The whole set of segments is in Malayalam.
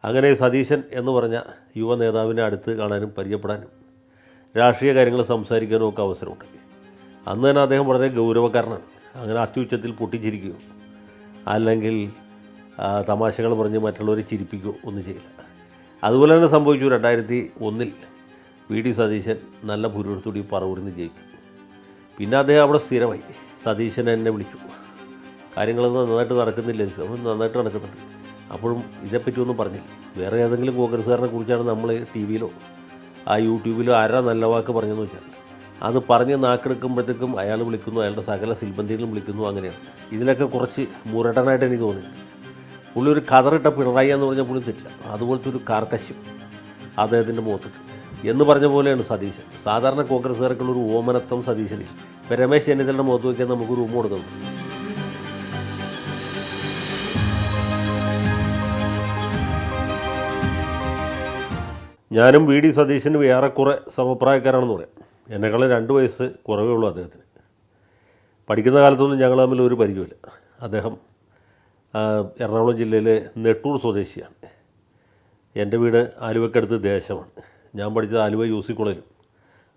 അങ്ങനെ സതീശൻ എന്ന് പറഞ്ഞ യുവ നേതാവിനെ അടുത്ത് കാണാനും പരിചയപ്പെടാനും രാഷ്ട്രീയ കാര്യങ്ങൾ സംസാരിക്കാനും ഒക്കെ അവസരമുണ്ട്. അന്ന് തന്നെ അദ്ദേഹം വളരെ ഗൗരവക്കാരനാണ്. അങ്ങനെ അത്യുച്ചത്തിൽ പൊട്ടിച്ചിരിക്കുകയോ അല്ലെങ്കിൽ തമാശകൾ പറഞ്ഞ് മറ്റുള്ളവരെ ചിരിപ്പിക്കുകയോ ഒന്നും ചെയ്യില്ല. അതുപോലെ തന്നെ സംഭവിച്ചു. 2001 വി ഡി സതീശൻ നല്ല ഭൂരിപക്ഷത്തോടെ പറവൂരിൽ നിന്ന് ജയിച്ചു. പിന്നെ അദ്ദേഹം അവിടെ സ്ഥിരമായി. സതീശൻ എന്നെ വിളിച്ചു, കാര്യങ്ങളൊന്നും നന്നായിട്ട് നടക്കുന്നില്ല. എനിക്ക് അപ്പം നന്നായിട്ട് നടക്കുന്നുണ്ട്. അപ്പോഴും ഇതേപ്പറ്റിയൊന്നും പറഞ്ഞില്ല. വേറെ ഏതെങ്കിലും കോൺഗ്രസ്സുകാരനെ കുറിച്ചാണ് നമ്മൾ ടി വിയിലോ യൂട്യൂബിലോ ആരാ നല്ല വാക്ക് പറഞ്ഞെന്ന് വെച്ചാൽ അത് പറഞ്ഞ് നാക്കെടുക്കുമ്പോഴത്തേക്കും അയാൾ വിളിക്കുന്നു, അയാളുടെ സകല സിൽബന്ധികളും വിളിക്കുന്നു. അങ്ങനെയാണ്. ഇതിലൊക്കെ കുറച്ച് മുരടനായിട്ട് എനിക്ക് തോന്നിയിട്ടുണ്ട്. പുള്ളി ഒരു കതറിട്ട പിണറായി എന്ന് പറഞ്ഞാൽ പുള്ളി തെറ്റില്ല. അതുപോലത്തെ ഒരു കാർക്കശ്യം അദ്ദേഹത്തിൻ്റെ മുഖത്തിട്ട് എന്ന് പറഞ്ഞ പോലെയാണ് സതീശൻ. സാധാരണ കോൺഗ്രസ്സുകാർക്കുള്ളൊരു ഓമനത്വം സതീശനിൽ. ഇപ്പോൾ രമേശ് ചെന്നിത്തലയുടെ മുഖത്ത് വയ്ക്കാൻ നമുക്ക് റൂം കൊടുക്കുന്നു. ഞാനും വി ഡി സതീശനും ഏറെക്കുറെ സമപ്രായക്കാരാണെന്ന് പറയാം. എന്നെക്കാളും 2 വയസ്സ് കുറവേ ഉള്ളൂ അദ്ദേഹത്തിന്. പഠിക്കുന്ന കാലത്തൊന്നും ഞങ്ങൾ തമ്മിൽ ഒരു പരിചയമില്ല. അദ്ദേഹം എറണാകുളം ജില്ലയിലെ നെട്ടൂർ സ്വദേശിയാണ്. എൻ്റെ വീട് ആലുവയ്ക്കടുത്ത് ദേശമാണ്. ഞാൻ പഠിച്ചത് ആലുവ UC കോളേജിലും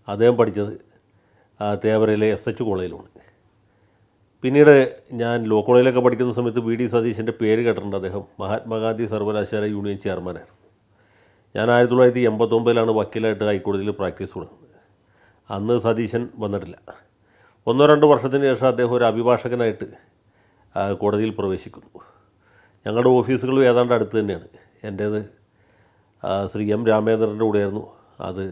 അദ്ദേഹം പഠിച്ചത് തേവരയിലെ SH കോളേജിലുമാണ്. പിന്നീട് ഞാൻ ലോ കോളേജിലൊക്കെ പഠിക്കുന്ന സമയത്ത് വി ഡി സതീശൻ്റെ പേര് കേട്ടിട്ടുണ്ട്. അദ്ദേഹം മഹാത്മാഗാന്ധി സർവകലാശാല യൂണിയൻ ചെയർമാനായിരുന്നു. ഞാൻ 1989 വക്കീലായിട്ട് ഹൈക്കോടതിയിൽ പ്രാക്ടീസ് തുടങ്ങുന്നത്. അന്ന് സതീശൻ വന്നിട്ടില്ല. 1-2 വർഷത്തിന് ശേഷം അദ്ദേഹം ഒരു അഭിഭാഷകനായിട്ട് കോടതിയിൽ പ്രവേശിക്കുന്നു. ഞങ്ങളുടെ ഓഫീസുകളും ഏതാണ്ട് അടുത്ത് തന്നെയാണ്. എൻ്റേത് ശ്രീ M രാമേന്ദ്രൻ്റെ കൂടെയായിരുന്നു. അത്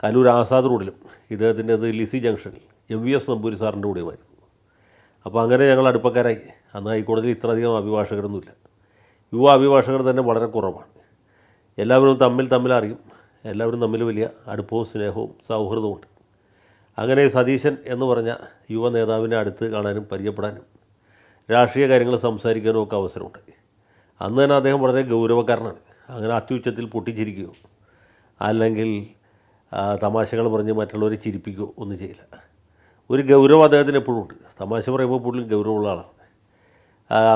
കലൂർ ആസാദ് റോഡിലും ഇദ്ദേഹത്തിൻ്റേത് ലിസി ജംഗ്ഷനിൽ MVS നമ്പൂരി സാറിൻ്റെ കൂടെയുമായിരുന്നു. അപ്പോൾ അങ്ങനെ ഞങ്ങൾ അടുപ്പക്കാരായി. അന്ന് ഹൈക്കോടതിയിൽ ഇത്രയധികം അഭിഭാഷകരൊന്നുമില്ല. യുവ അഭിഭാഷകർ തന്നെ വളരെ കുറവാണ്. എല്ലാവരും തമ്മിൽ അറിയും. എല്ലാവരും തമ്മിൽ വലിയ അടുപ്പവും സ്നേഹവും സൗഹൃദവുമുണ്ട്. അങ്ങനെ സതീശൻ എന്ന് പറഞ്ഞ യുവ നേതാവിനെ അടുത്ത് കാണാനും പരിചയപ്പെടാനും രാഷ്ട്രീയ കാര്യങ്ങൾ സംസാരിക്കാനും ഒക്കെ അവസരമുണ്ട്. അന്ന് തന്നെ അദ്ദേഹം വളരെ ഗൗരവക്കാരനാണ്. അങ്ങനെ അത്യുച്ചത്തിൽ പൊട്ടിച്ചിരിക്കുകയോ അല്ലെങ്കിൽ തമാശകൾ പറഞ്ഞ് മറ്റുള്ളവരെ ചിരിപ്പിക്കുകയോ ഒന്നും ചെയ്യില്ല. ഒരു ഗൗരവം അദ്ദേഹത്തിന് എപ്പോഴും ഉണ്ട്. തമാശ പറയുമ്പോൾ കൂടുതലും ഗൗരവമുള്ള ആളാണ്.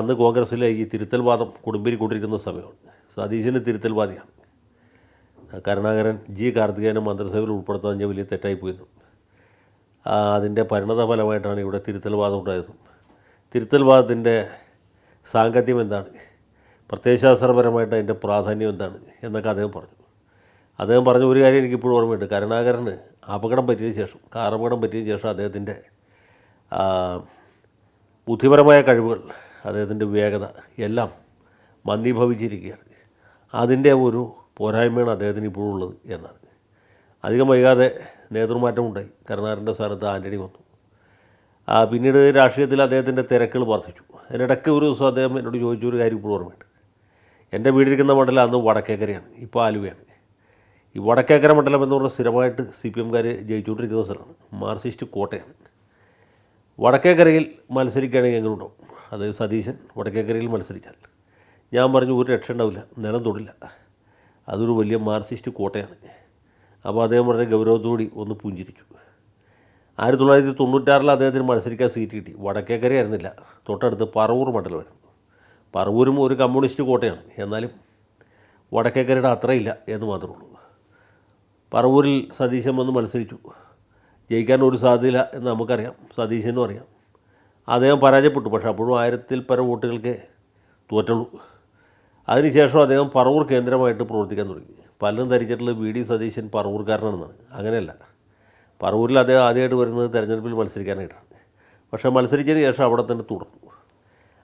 അന്ന് കോൺഗ്രസ്സിലെ ഈ തിരുത്തൽവാദം കൊടുമ്പിരിക്കൊണ്ടിരിക്കുന്ന സമയമാണ്. സതീശന് തിരുത്തൽവാദിയാണ്. കരുണാകരൻ കാർത്തികേയനെ മന്ത്രിസഭയിൽ ഉൾപ്പെടുത്താൻ വലിയ തെറ്റായിപ്പോയിരുന്നു. അതിൻ്റെ പരിണത ഫലമായിട്ടാണ് ഇവിടെ തിരുത്തൽവാദം ഉണ്ടായതും. തിരുത്തൽവാദത്തിൻ്റെ സാങ്കത്യം എന്താണ്, പ്രത്യയശാസ്ത്രപരമായിട്ട് അതിൻ്റെ പ്രാധാന്യം എന്താണ് എന്നൊക്കെ അദ്ദേഹം പറഞ്ഞു. അദ്ദേഹം പറഞ്ഞ ഒരു കാര്യം എനിക്കിപ്പോഴും ഓർമ്മയുണ്ട്. കരുണാകരന് അപകടം പറ്റിയതിന് ശേഷം, കാർ അപകടം പറ്റിയതിന് ശേഷം അദ്ദേഹത്തിൻ്റെ ബുദ്ധിപരമായ കഴിവുകൾ, അദ്ദേഹത്തിൻ്റെ വേഗത എല്ലാം മന്ദീഭവിച്ചിരിക്കുകയാണ്. അതിൻ്റെ ഒരു പോരായ്മയാണ് അദ്ദേഹത്തിന് ഇപ്പോഴും ഉള്ളത് എന്നാണ്. അധികം വൈകാതെ നേതൃമാറ്റമുണ്ടായി. കരുണാകരൻ്റെ സ്ഥാനത്ത് ആൻ്റണി വന്നു. പിന്നീട് രാഷ്ട്രീയത്തിൽ അദ്ദേഹത്തിൻ്റെ തിരക്കുകൾ വർദ്ധിച്ചു. അതിനിടയ്ക്ക് ഒരു ദിവസം അദ്ദേഹം എന്നോട് ചോദിച്ചൊരു കാര്യം ഇപ്പോഴും ഓർമ്മയുണ്ട്. എൻ്റെ വീടിരിക്കുന്ന മണ്ഡലം അന്ന് വടക്കേക്കരയാണ്, ഇപ്പോൾ ആലുവയാണ്. ഈ വടക്കേക്കര മണ്ഡലം എന്ന് പറഞ്ഞാൽ സ്ഥിരമായിട്ട് CPMകാർ ജയിച്ചുകൊണ്ടിരിക്കുന്ന സ്ഥലമാണ്. മാർക്സിസ്റ്റ് കോട്ടയാണ്. വടക്കേക്കരയിൽ മത്സരിക്കുകയാണെങ്കിൽ എങ്ങനെ ഉണ്ടാവും? അത് സതീശൻ വടക്കേക്കരയിൽ മത്സരിച്ചാൽ ഞാൻ പറഞ്ഞു ഒരു രക്ഷ ഉണ്ടാവില്ല, നിലം തൊടില്ല, അതൊരു വലിയ മാർക്സിസ്റ്റ് കോട്ടയാണ്. അപ്പോൾ അദ്ദേഹം വളരെ ഗൗരവത്തോടി ഒന്ന് പുഞ്ചിരിച്ചു. 1996 അദ്ദേഹത്തിന് മത്സരിക്കാൻ സീറ്റ് കിട്ടി. വടക്കേക്കരയായിരുന്നില്ല, തൊട്ടടുത്ത് പറവൂർ മണ്ഡലമായിരുന്നു. പറവൂരും ഒരു കമ്മ്യൂണിസ്റ്റ് കോട്ടയാണ്. എന്നാലും വടക്കേക്കരയുടെ അത്രയില്ല എന്ന് മാത്രമേ ഉള്ളൂ. പറവൂരിൽ സതീശൻ വന്ന് മത്സരിച്ചു. ജയിക്കാൻ ഒരു സാധ്യതയില്ല എന്ന് നമുക്കറിയാം, സതീശനും അറിയാം. അദ്ദേഹം പരാജയപ്പെട്ടു. പക്ഷേ അപ്പോഴും 1000-ൽ പരം വോട്ടുകൾക്ക് തോറ്റുള്ളൂ. അതിനുശേഷം അദ്ദേഹം പറവൂർ കേന്ദ്രമായിട്ട് പ്രവർത്തിക്കാൻ തുടങ്ങി. പലരും ധരിച്ചിട്ടുള്ളത് വി ഡി സതീശൻ പറവൂർക്കാരനാണെന്നാണ്. അങ്ങനെയല്ല. പറവൂരിൽ അദ്ദേഹം ആദ്യമായിട്ട് വരുന്നത് തെരഞ്ഞെടുപ്പിൽ മത്സരിക്കാനായിട്ടാണ്. പക്ഷേ മത്സരിച്ചതിന് ശേഷം അവിടെ തന്നെ തുടർന്നു.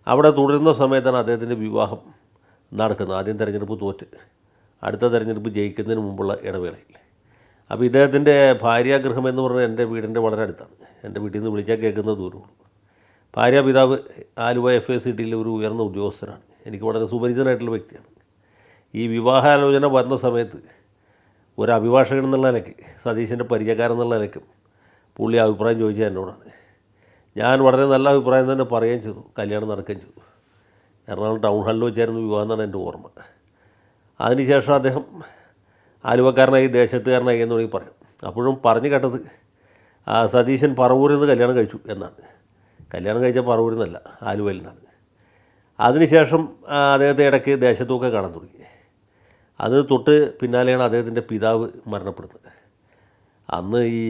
അവിടെ തുടരുന്ന സമയത്താണ് അദ്ദേഹത്തിൻ്റെ വിവാഹം നടക്കുന്നത്. ആദ്യം തെരഞ്ഞെടുപ്പ് തോറ്റ്, അടുത്ത തെരഞ്ഞെടുപ്പ് ജയിക്കുന്നതിന് മുമ്പുള്ള ഇടവേളയിൽ. അപ്പോൾ ഇദ്ദേഹത്തിൻ്റെ ഭാര്യാഗൃഹം എന്ന് പറഞ്ഞാൽ എൻ്റെ വീടിൻ്റെ വളരെ അടുത്താണ്. എൻ്റെ വീട്ടിൽ നിന്ന് വിളിച്ചാൽ കേൾക്കുന്ന ദൂരമുള്ളൂ. ഭാര്യാപിതാവ് ആലുവ FACTയിലെ ഒരു ഉയർന്ന ഉദ്യോഗസ്ഥനാണ്. എനിക്ക് വളരെ സുപരിചിതനായിട്ടുള്ള വ്യക്തിയാണ്. ഈ വിവാഹാലോചന വരുന്ന സമയത്ത് ഒരു അഭിഭാഷകൻ എന്നുള്ള നിലയ്ക്ക്, സതീശൻ്റെ പരിചയക്കാരൻ എന്നുള്ള നിലയ്ക്കും പുള്ളി അഭിപ്രായം ചോദിച്ചാൽ എന്നോടാണ്. ഞാൻ വളരെ നല്ല അഭിപ്രായം തന്നെ പറയുകയും ചെയ്തു. കല്യാണം നടക്കുകയും ചെയ്തു. എറണാകുളം ടൗൺ ഹാളിൽ വെച്ചായിരുന്നു വിവാഹം എന്നാണ് എൻ്റെ ഓർമ്മ. അതിനുശേഷം അദ്ദേഹം ആലുവക്കാരനായി, ദേശത്തുകാരനായി എന്ന് വേണമെങ്കിൽ പറയാം. അപ്പോഴും പറഞ്ഞു കേട്ടത് സതീശൻ പറവൂരിൽ നിന്ന് കല്യാണം കഴിച്ചു എന്നാണ്. കല്യാണം കഴിച്ച പറവൂരിൽ നിന്നല്ല, ആലുവയിൽ നിന്നാണ്. അതിനുശേഷം അദ്ദേഹത്തെ ഇടയ്ക്ക് ദേശത്തുമൊക്കെ കാണാൻ തുടങ്ങി. അത് തൊട്ട് പിന്നാലെയാണ് അദ്ദേഹത്തിൻ്റെ പിതാവ് മരണപ്പെടുന്നത്. അന്ന് ഈ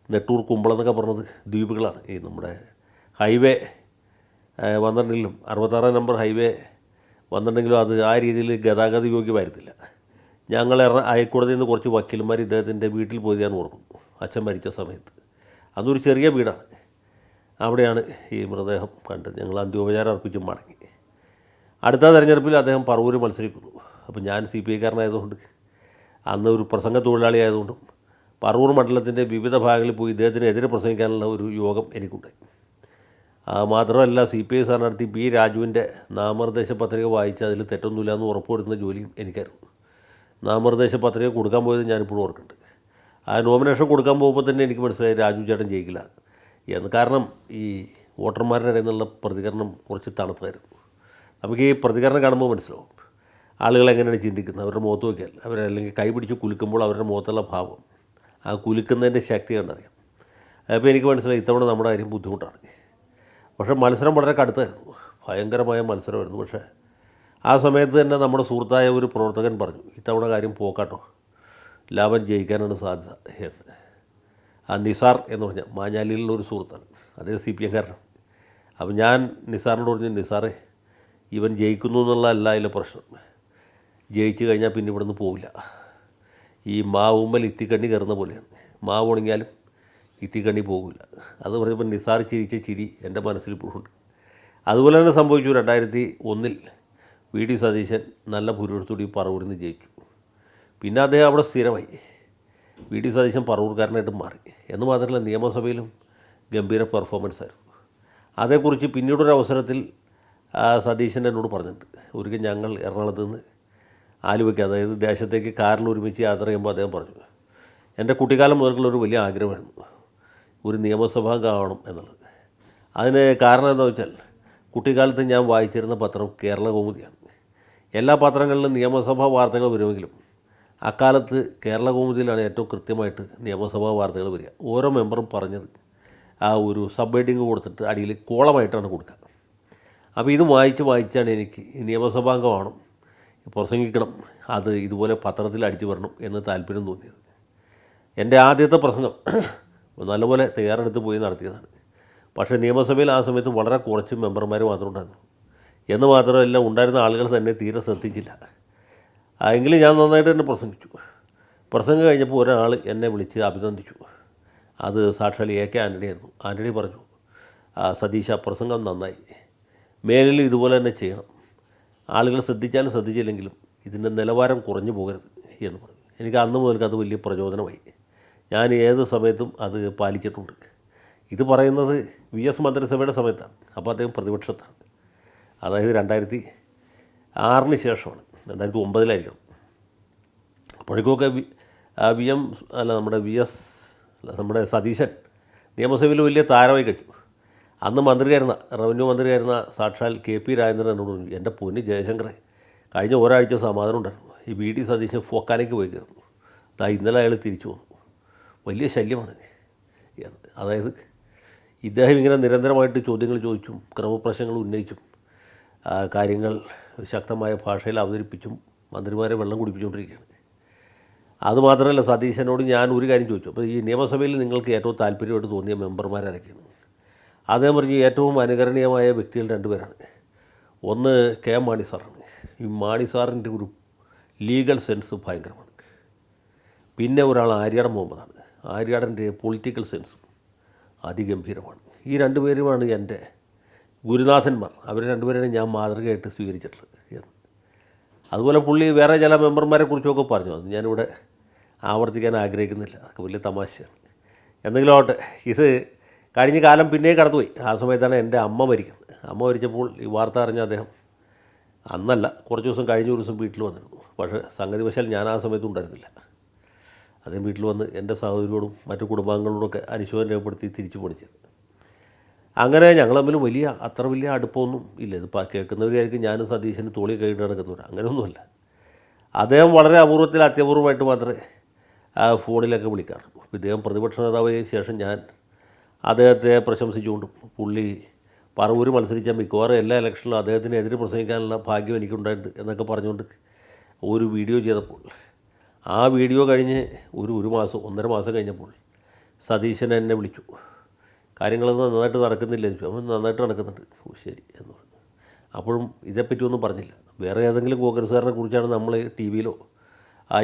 നെട്ടൂർ കുമ്പളം എന്നൊക്കെ പറഞ്ഞത് ദ്വീപുകളാണ്. ഈ നമ്മുടെ ഹൈവേ വന്നിട്ടുണ്ടെങ്കിലും 66 നമ്പർ ഹൈവേ വന്നിട്ടുണ്ടെങ്കിലും അത് ആ രീതിയിൽ ഗതാഗത യോഗ്യമായിരുന്നില്ല. ഞങ്ങൾ ഹൈക്കോടതിയിൽ നിന്ന് കുറച്ച് വക്കീലന്മാർ ഇദ്ദേഹത്തിൻ്റെ വീട്ടിൽ പോയി ഞാൻ ഓർക്കുന്നു, അച്ഛൻ മരിച്ച സമയത്ത്. അതൊരു ചെറിയ വീടാണ്. അവിടെയാണ് ഈ മൃതദേഹം കണ്ടത്. ഞങ്ങൾ അന്ത്യോപചാരം അർപ്പിച്ചും മടങ്ങി. അടുത്ത തെരഞ്ഞെടുപ്പിൽ അദ്ദേഹം പറവൂർ മത്സരിക്കുന്നു. അപ്പോൾ ഞാൻ CPI കാരനായതുകൊണ്ട്, അന്ന് ഒരു പ്രസംഗ തൊഴിലാളി ആയതുകൊണ്ടും പറവൂർ മണ്ഡലത്തിൻ്റെ വിവിധ ഭാഗങ്ങളിൽ പോയി ഇദ്ദേഹത്തിനെതിരെ പ്രസംഗിക്കാനുള്ള ഒരു യോഗം എനിക്കുണ്ടായി. മാത്രമല്ല CPI സ്ഥാനാർത്ഥി P. രാജുവിൻ്റെ നാമനിർദ്ദേശ പത്രിക വായിച്ച് അതിൽ തെറ്റൊന്നുമില്ല എന്ന് ഉറപ്പുവരുത്തുന്ന ജോലിയും എനിക്കായിരുന്നു. നാമനിർദ്ദേശ പത്രിക കൊടുക്കാൻ പോയത് ഞാനിപ്പോഴും ഓർക്കുന്നുണ്ട്. ആ നോമിനേഷൻ കൊടുക്കാൻ പോകുമ്പോൾ തന്നെ എനിക്ക് മനസ്സിലായി രാജു ചേട്ടൻ ജയിക്കില്ല എന്ന്. കാരണം ഈ വോട്ടർമാരുടെ ഇടയിൽ നിന്നുള്ള പ്രതികരണം കുറച്ച് തണുത്തായിരുന്നു. നമുക്ക് ഈ പ്രതികരണം കാണുമ്പോൾ മനസ്സിലാവും ആളുകൾ എങ്ങനെയാണ് ചിന്തിക്കുന്നത്. അവരുടെ മുഖത്ത് നോക്കിയാൽ അവരല്ലെങ്കിൽ കൈ പിടിച്ച് കുലുക്കുമ്പോൾ അവരുടെ മുഖത്തുള്ള ഭാവം, ആ കുലുക്കുന്നതിൻ്റെ ശക്തി കണ്ടറിയാം. അപ്പോൾ എനിക്ക് മനസ്സിലായി ഇത്തവണ നമ്മുടെ കാര്യം ബുദ്ധിമുട്ടാണ്. പക്ഷേ മത്സരം വളരെ കടുത്തായിരുന്നു, ഭയങ്കരമായ മത്സരമായിരുന്നു. പക്ഷേ ആ സമയത്ത് തന്നെ നമ്മുടെ സുഹൃത്തായ ഒരു പ്രവർത്തകൻ പറഞ്ഞു, ഇത്തവണ കാര്യം പോക്കാട്ടോ, ലാഭം ജയിക്കാനാണ് സാധ്യത എന്ന്. ആ നിസാർ എന്ന് പറഞ്ഞാൽ മാഞ്ഞാലിയിലുള്ള ഒരു സുഹൃത്താണ്, അദ്ദേഹം CPM കാരനാണ്. അപ്പം ഞാൻ നിസാറിനോട് പറഞ്ഞു, നിസാറേ ഇവൻ ജയിക്കുന്നു എന്നുള്ളതല്ല അതിലെ പ്രശ്നം, ജയിച്ചു കഴിഞ്ഞാൽ പിന്നെ ഇവിടെ നിന്ന് പോവില്ല. ഈ മാവുമ്മൽ ഇത്തിക്കണ്ണി കയറുന്ന പോലെയാണ്, മാവ് ഉണങ്ങിയാലും ഇത്തിക്കണ്ണി പോകില്ല. അത് പറഞ്ഞപ്പോൾ നിസാർ ചിരിച്ച ചിരി എൻ്റെ മനസ്സിൽ ഇപ്പോഴുണ്ട്. അതുപോലെ തന്നെ സംഭവിച്ചു. 2001 VD സതീശൻ നല്ല ഭൂരിപക്ഷത്തോടെ പറവൂരിൽ നിന്ന് ജയിച്ചു. പിന്നെ അദ്ദേഹം അവിടെ സ്ഥിരമായി. VD സതീശൻ പറവൂർക്കാരനായിട്ട് മാറി. എന്ന് മാത്രമല്ല നിയമസഭയിലും ഗംഭീര പെർഫോമൻസ് ആയിരുന്നു. അതേക്കുറിച്ച് പിന്നീടൊരു അവസരത്തിൽ സതീശൻ എന്നോട് പറഞ്ഞിട്ടുണ്ട്. ഒരിക്കൽ ഞങ്ങൾ എറണാകുളത്ത് നിന്ന് ആലുവയ്ക്ക്, അതായത് ദേശത്തേക്ക് കാറിൽ ഒരുമിച്ച് യാത്ര ചെയ്യുമ്പോൾ അദ്ദേഹം പറഞ്ഞു, എൻ്റെ കുട്ടിക്കാലം മുതലുള്ളൊരു വലിയ ആഗ്രഹമായിരുന്നു ഒരു നിയമസഭാംഗമാവണം എന്നുള്ളത്. അതിന് കാരണം എന്താണെന്ന് വെച്ചാൽ കുട്ടിക്കാലത്ത് ഞാൻ വായിച്ചിരുന്ന പത്രം കേരള കൗമുദിയാണ്. എല്ലാ പത്രങ്ങളിലും നിയമസഭാ വാർത്തകൾ വരുമെങ്കിലും അക്കാലത്ത് കേരള കൗമുദിയിലാണ് ഏറ്റവും കൃത്യമായിട്ട് നിയമസഭാ വാർത്തകൾ വരിക. ഓരോ മെമ്പറും പറഞ്ഞത് ആ ഒരു സബ് ഹെഡിങ് കൊടുത്തിട്ട് അടിയിൽ കോളമായിട്ടാണ് കൊടുക്കുക. അപ്പോൾ ഇത് വായിച്ചാണ് എനിക്ക് നിയമസഭാംഗമാണ്, പ്രസംഗിക്കണം, അത് ഇതുപോലെ പത്രത്തിൽ അടിച്ചു വരണം എന്ന് താല്പര്യം തോന്നിയത്. എൻ്റെ ആദ്യത്തെ പ്രസംഗം നല്ലപോലെ തയ്യാറെടുത്ത് പോയി നടത്തിയതാണ്. പക്ഷേ നിയമസഭയിൽ ആ സമയത്ത് വളരെ കുറച്ച് മെമ്പർമാർ മാത്രം ഉണ്ടായിരുന്നു. എന്ന് മാത്രമല്ല ഉണ്ടായിരുന്ന ആളുകൾ തന്നെ തീരെ ശ്രദ്ധിച്ചില്ല. എങ്കിലും ഞാൻ നന്നായിട്ട് തന്നെ പ്രസംഗിച്ചു. പ്രസംഗം കഴിഞ്ഞപ്പോൾ ഒരാൾ എന്നെ വിളിച്ച് അഭിനന്ദിച്ചു. അത് സാക്ഷാൽ AK ആൻ്റണി ആയിരുന്നു. ആൻ്റണി പറഞ്ഞു, സതീശ പ്രസംഗം നന്നായി, മേലിൽ ഇതുപോലെ തന്നെ ചെയ്യണം, ആളുകൾ ശ്രദ്ധിച്ചാലും ശ്രദ്ധിച്ചില്ലെങ്കിലും ഇതിൻ്റെ നിലവാരം കുറഞ്ഞു പോകരുത് എന്ന് പറഞ്ഞു. എനിക്ക് അന്ന് മുതൽക്ക് അത് വലിയ പ്രചോദനമായി. ഞാൻ ഏത് സമയത്തും അത് പാലിച്ചിട്ടുണ്ട്. ഇത് പറയുന്നത് VS മന്ത്രിസഭയുടെ സമയത്താണ്. അപ്പോൾ അദ്ദേഹം പ്രതിപക്ഷത്താണ്. അതായത് 2006 ശേഷമാണ്, 2009 അപ്പോഴേക്കൊക്കെ നമ്മുടെ സതീശൻ നിയമസഭയിൽ വലിയ താരമായി കഴിഞ്ഞു. അന്ന് മന്ത്രിയായിരുന്ന റവന്യൂ മന്ത്രിയായിരുന്ന സാക്ഷാൽ KP രാജേന്ദ്രൻ എന്നോട് പറഞ്ഞു, എൻ്റെ പൊന്ന് ജയശങ്കറെ, കഴിഞ്ഞ ഒരാഴ്ച സമാധാനം ഉണ്ടായിരുന്നു, ഈ VD സതീശൻ ഫോക്കാനേക്ക് പോയി കയറുന്നു, ഇന്നലെ അയാൾ തിരിച്ചു വന്നു, വലിയ ശല്യമാണ്. അതായത് ഇദ്ദേഹം ഇങ്ങനെ നിരന്തരമായിട്ട് ചോദ്യങ്ങൾ ചോദിച്ചും ക്രമപ്രശ്നങ്ങൾ ഉന്നയിച്ചും കാര്യങ്ങൾ ശക്തമായ ഭാഷയിൽ അവതരിപ്പിച്ചും മന്ത്രിമാരെ വെള്ളം കുടിപ്പിച്ചുകൊണ്ടിരിക്കുകയാണ്. അതുമാത്രമല്ല, സതീശനോട് ഞാൻ ഒരു കാര്യം ചോദിച്ചു, അപ്പോൾ ഈ നിയമസഭയിൽ നിങ്ങൾക്ക് ഏറ്റവും താല്പര്യമായിട്ട് തോന്നിയ മെമ്പർമാരാരൊക്കെയാണ്? അദ്ദേഹം പറഞ്ഞു, ഏറ്റവും അനുകരണീയമായ വ്യക്തികൾ 2 പേരാണ്. ഒന്ന് K. മാണി സാറാണ്. ഈ മാണി സാറിൻ്റെ ഒരു ലീഗൽ സെൻസ് ഭയങ്കരമാണ്. പിന്നെ ഒരാൾ ആര്യാടൻ മുഹമ്മദാണ്. ആര്യാടൻ്റെ പൊളിറ്റിക്കൽ സെൻസും അതിഗംഭീരമാണ്. ഈ 2 പേരുമാണ് എൻ്റെ ഗുരുനാഥന്മാർ. അവർ 2 പേരെയാണ് ഞാൻ മാതൃകയായിട്ട് സ്വീകരിച്ചിട്ടുള്ളത് എന്ന്. അതുപോലെ പുള്ളി വേറെ ചില മെമ്പർമാരെ കുറിച്ചൊക്കെ പറഞ്ഞു. അത് ഞാനിവിടെ ആവർത്തിക്കാൻ ആഗ്രഹിക്കുന്നില്ല, അതൊക്കെ വലിയ തമാശയാണ്. എന്തെങ്കിലും ആവട്ടെ, ഇത് കഴിഞ്ഞ കാലം പിന്നെയും കടന്നുപോയി. ആ സമയത്താണ് എൻ്റെ അമ്മ മരിക്കുന്നത്. അമ്മ മരിച്ചപ്പോൾ ഈ വാർത്ത അറിഞ്ഞ അദ്ദേഹം അന്നല്ല, കുറച്ച് ദിവസം കഴിഞ്ഞ ഒരു ദിവസം വീട്ടിൽ വന്നിരുന്നു. പക്ഷേ സംഗതി വശാൽ ഞാൻ ആ സമയത്ത് ഉണ്ടായിരുന്നില്ല. അദ്ദേഹം വീട്ടിൽ വന്ന് എൻ്റെ സഹോദരിയോടും മറ്റു കുടുംബാംഗങ്ങളോടൊക്കെ അനുശോചനം രേഖപ്പെടുത്തി തിരിച്ചു പോണിച്ചത്. അങ്ങനെ ഞങ്ങൾ തമ്മിൽ അത്ര വലിയ അടുപ്പമൊന്നും ഇല്ല. ഇത് കേൾക്കുന്നവരായിരിക്കും ഞാനും സതീശന് തോളി കഴിഞ്ഞിട്ട് നടക്കുന്നവർ, അങ്ങനെയൊന്നുമല്ല. അദ്ദേഹം വളരെ അത്യപൂർവമായിട്ട് മാത്രമേ ഫോണിലൊക്കെ വിളിക്കാറുള്ളൂ. ഇദ്ദേഹം പ്രതിപക്ഷ നേതാവായതിനു ശേഷം ഞാൻ അദ്ദേഹത്തെ പ്രശംസിച്ചുകൊണ്ടും പുള്ളി പറവൂർ മത്സരിച്ച മിക്കവാറും എല്ലാ ഇലക്ഷനിലും അദ്ദേഹത്തിന് എതിരെ പ്രസംഗിക്കാനുള്ള ഭാഗ്യം എനിക്കുണ്ടായിട്ടുണ്ട് എന്നൊക്കെ പറഞ്ഞുകൊണ്ട് ഒരു വീഡിയോ ചെയ്തപ്പോൾ ആ വീഡിയോ കഴിഞ്ഞ് ഒരു മാസം 1.5 മാസം കഴിഞ്ഞപ്പോൾ സതീശൻ എന്നെ വിളിച്ചു. കാര്യങ്ങളൊന്നും നന്നായിട്ട് നടക്കുന്നില്ല എന്ന് ചോദിച്ചു. അവൻ നന്നായിട്ട് നടക്കുന്നുണ്ട്. ഓ ശരി എന്ന് പറഞ്ഞു. അപ്പോഴും ഇതേപ്പറ്റി ഒന്നും പറഞ്ഞില്ല. വേറെ ഏതെങ്കിലും കോൺഗ്രസ്സുകാരനെ കുറിച്ചാണ് നമ്മൾ ടി വിയിലോ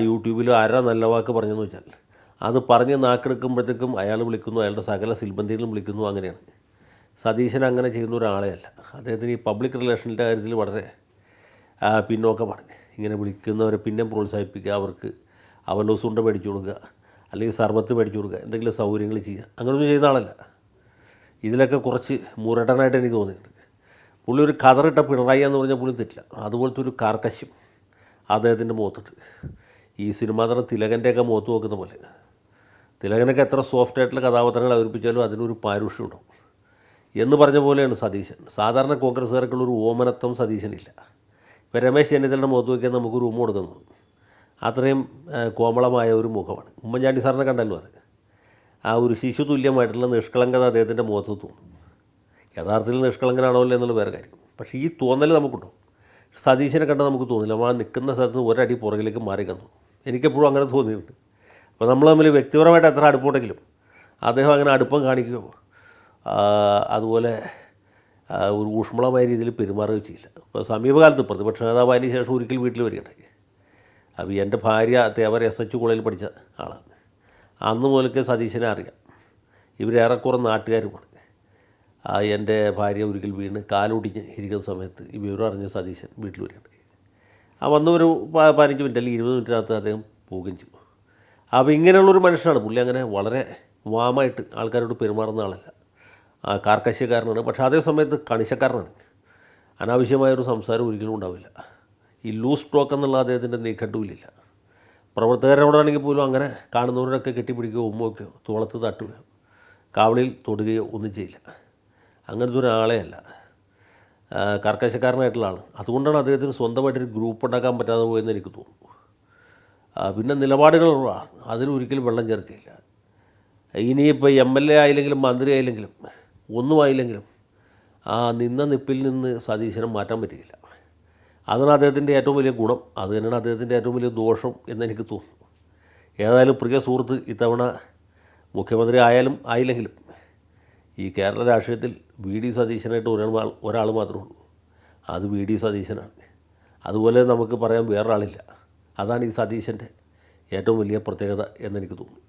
യൂട്യൂബിലോ ആരാ നല്ല വാക്ക് പറഞ്ഞെന്ന് വെച്ചാൽ അത് പറഞ്ഞ് നാക്കെടുക്കുമ്പോഴത്തേക്കും അയാൾ വിളിക്കുന്നു, അയാളുടെ സകല സിൽബന്ധികളും വിളിക്കുന്നു. അങ്ങനെയാണ്. സതീശൻ അങ്ങനെ ചെയ്യുന്ന ഒരാളെ അല്ല. അദ്ദേഹത്തിന് ഈ പബ്ലിക് റിലേഷൻ്റെ കാര്യത്തിൽ വളരെ പിന്നോക്കമാണ്. ഇങ്ങനെ വിളിക്കുന്നവരെ പിന്നെ പ്രോത്സാഹിപ്പിക്കുക, അവർക്ക് അവലോസുണ്ട മേടിച്ചു കൊടുക്കുക, അല്ലെങ്കിൽ സർബത്ത് മേടിച്ചു കൊടുക്കുക, എന്തെങ്കിലും സൗകര്യങ്ങൾ ചെയ്യുക, അങ്ങനെയൊന്നും ചെയ്യുന്ന ആളല്ല. ഇതിലൊക്കെ കുറച്ച് മുരടനായിട്ട് എനിക്ക് തോന്നിയിട്ടുണ്ട്. പുള്ളി ഒരു കതറിട്ട പിണറായി എന്ന് പറഞ്ഞാൽ പുള്ളി തെറ്റില്ല. അതുപോലത്തെ ഒരു കാർക്കശ്യം അദ്ദേഹത്തിൻ്റെ മുഖത്തിട്ട് ഈ സിനിമാ നടൻ തിലകൻ്റെയൊക്കെ മുഖത്ത് നോക്കുന്ന പോലെ. തിലകനൊക്കെ എത്ര സോഫ്റ്റായിട്ടുള്ള കഥാപാത്രങ്ങൾ അവതരിപ്പിച്ചാലും അതിനൊരു പാരുഷ്യം ഉണ്ടാവും എന്ന് പറഞ്ഞ പോലെയാണ് സതീശൻ. സാധാരണ കോൺഗ്രസ്സുകാർക്കുള്ളൊരു ഓമനത്വം സതീശനില്ല. ഇപ്പോൾ രമേശ് ചെന്നിത്തലയുടെ മുഖത്ത് വയ്ക്കാൻ നമുക്ക് റൂം കൊടുക്കുന്നു. അത്രയും കോമളമായ ഒരു മുഖമാണ്. ഉമ്മൻചാണ്ടി സാറിനെ കണ്ടല്ലോ അത്. ആ ഒരു ശിശു തുല്യമായിട്ടുള്ള നിഷ്കളങ്കത അദ്ദേഹത്തിൻ്റെ മുഖത്ത് തോന്നും. യഥാർത്ഥത്തിൽ നിഷ്കളങ്കനാണോ അല്ലേ എന്നുള്ള വേറെ കാര്യം. പക്ഷേ ഈ തോന്നൽ നമുക്കുണ്ടോ? സതീശനെ കണ്ടാൽ നമുക്ക് തോന്നില്ല. നമ്മൾ ആ നിൽക്കുന്ന സ്ഥലത്ത് ഒരടി പുറകിലേക്ക് മാറി കന്നു. എനിക്കെപ്പോഴും അങ്ങനെ തോന്നിയിട്ടുണ്ട്. അപ്പോൾ നമ്മൾ തമ്മിൽ വ്യക്തിപരമായിട്ട് എത്ര അടുപ്പമുണ്ടെങ്കിലും അദ്ദേഹം അങ്ങനെ അടുപ്പം കാണിക്കുകയോ അതുപോലെ ഒരു ഊഷ്മളമായ രീതിയിൽ പെരുമാറുകയോ ചെയ്യില്ല. ഇപ്പോൾ സമീപകാലത്ത് പ്രതിപക്ഷ നേതാവായതിന് ശേഷം ഒരിക്കൽ വീട്ടിൽ വരികയുണ്ടായി. അപ്പോൾ എൻ്റെ ഭാര്യ തേവര SH കോളേജിൽ പഠിച്ച ആളാണ്. അന്ന് മുതൽക്ക് സതീശനെ അറിയാം. ഇവരേറെക്കുറെ നാട്ടുകാരുമാണ്. എൻ്റെ ഭാര്യ ഒരിക്കൽ വീണ് കാലൊടിഞ്ഞ് ഇരിക്കുന്ന സമയത്ത് ഈ വിവരം അറിഞ്ഞ് സതീശൻ വീട്ടിൽ വരികയുണ്ടായി. വന്നൊരു 15 മിനിറ്റ് അല്ലെങ്കിൽ 20 മിനിറ്റിനകത്ത് അദ്ദേഹം പോവുകയും ചെയ്തു. അപ്പോൾ ഇങ്ങനെയുള്ളൊരു മനുഷ്യനാണ് പുള്ളി. അങ്ങനെ വളരെ വാമായിട്ട് ആൾക്കാരോട് പെരുമാറുന്ന ആളല്ല. കാർക്കശ്യക്കാരനാണ്. പക്ഷേ അതേ സമയത്ത് കണിശക്കാരനാണ്. അനാവശ്യമായൊരു സംസാരം ഒരിക്കലും ഉണ്ടാവില്ല. ഈ ലൂസ് ടോക്ക് എന്നുള്ള അദ്ദേഹത്തിൻ്റെ നീക്കട്ടുമില്ല. പ്രവർത്തകരോടാണെങ്കിൽ പോലും അങ്ങനെ കാണുന്നവരൊക്കെ കെട്ടിപ്പിടിക്കുകയോ ഉമ്മയൊക്കെയോ തോളത്ത് തട്ടുകയോ കാവളിൽ തൊടുകയോ ഒന്നും ചെയ്യില്ല. അങ്ങനത്തെ ഒരാളെ അല്ല. കർക്കശക്കാരനായിട്ടുള്ള ആൾ. അതുകൊണ്ടാണ് അദ്ദേഹത്തിന് സ്വന്തമായിട്ടൊരു ഗ്രൂപ്പ് ഉണ്ടാക്കാൻ പറ്റാതെ പോയെന്ന് എനിക്ക് തോന്നുന്നു. പിന്നെ നിലപാടുകളുള്ള അതിലൊരിക്കലും വെള്ളം ചേർക്കില്ല. ഇനിയിപ്പോൾ MLA ആയില്ലെങ്കിലും മന്ത്രി ആയില്ലെങ്കിലും ഒന്നും ആയില്ലെങ്കിലും നിന്ന നിപ്പിൽ നിന്ന് സതീശനെ മാറ്റാൻ പറ്റില്ല. അതാണ് അദ്ദേഹത്തിൻ്റെ ഏറ്റവും വലിയ ഗുണം. അത് തന്നെയാണ് അദ്ദേഹത്തിൻ്റെ ഏറ്റവും വലിയ ദോഷം എന്നെനിക്ക് തോന്നുന്നു. ഏതായാലും പ്രിയ സുഹൃത്ത് ഇത്തവണ മുഖ്യമന്ത്രി ആയാലും ആയില്ലെങ്കിലും ഈ കേരള രാഷ്ട്രീയത്തിൽ VD സതീശനായിട്ട് ഒരാൾ മാത്രമേ ഉള്ളൂ. അത് VD സതീശനാണ്. അതുപോലെ നമുക്ക് പറയാൻ വേറൊരാളില്ല. അതാണ് ഈ സതീശൻ്റെ ഏറ്റവും വലിയ പ്രത്യേകത എന്നെനിക്ക് തോന്നുന്നു.